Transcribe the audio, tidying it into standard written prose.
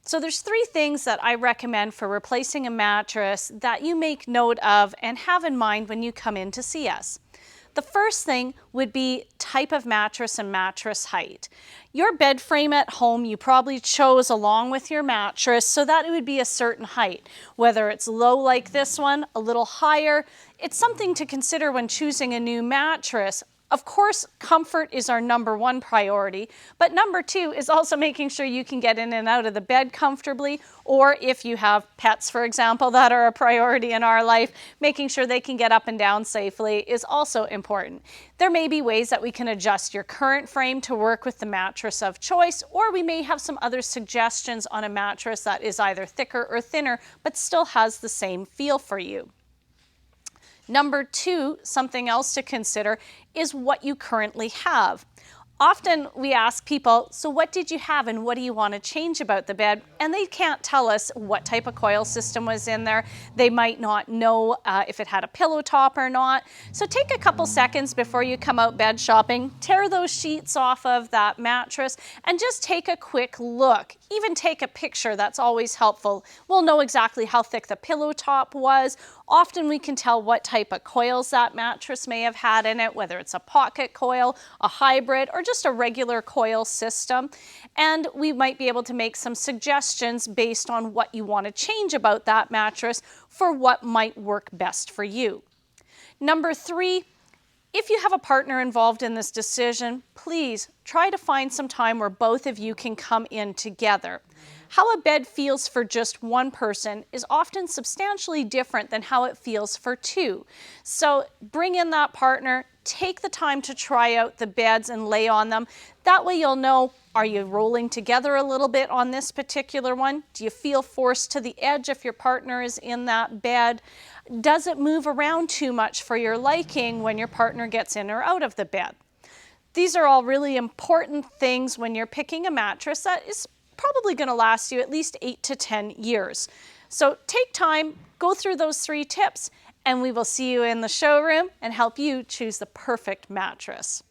So there's three things that I recommend for replacing a mattress that you make note of and have in mind when you come in to see us. The first thing would be type of mattress and mattress height. Your bed frame at home you probably chose along with your mattress so that it would be a certain height. Whether it's low like this one, a little higher, it's something to consider when choosing a new mattress. Of course, comfort is our number one priority, but number two is also making sure you can get in and out of the bed comfortably, or if you have pets, for example, that are a priority in our life, making sure they can get up and down safely is also important. There may be ways that we can adjust your current frame to work with the mattress of choice, or we may have some other suggestions on a mattress that is either thicker or thinner, but still has the same feel for you. Number two, something else to consider is what you currently have. Often we ask people, so what did you have and what do you want to change about the bed? And they can't tell us what type of coil system was in there. They might not know if it had a pillow top or not. So take a couple seconds before you come out bed shopping, tear those sheets off of that mattress and just take a quick look. Even take a picture, that's always helpful. We'll know exactly how thick the pillow top was. Often we can tell what type of coils that mattress may have had in it, whether it's a pocket coil, a hybrid, or just a regular coil system. And we might be able to make some suggestions based on what you want to change about that mattress for what might work best for you. Number three, if you have a partner involved in this decision, please try to find some time where both of you can come in together. How a bed feels for just one person is often substantially different than how it feels for two. So bring in that partner, take the time to try out the beds and lay on them. That way you'll know, are you rolling together a little bit on this particular one? Do you feel forced to the edge if your partner is in that bed? Does it move around too much for your liking when your partner gets in or out of the bed? These are all really important things when you're picking a mattress that is probably going to last you at least 8 to 10 years. So take time, go through those three tips, and we will see you in the showroom and help you choose the perfect mattress.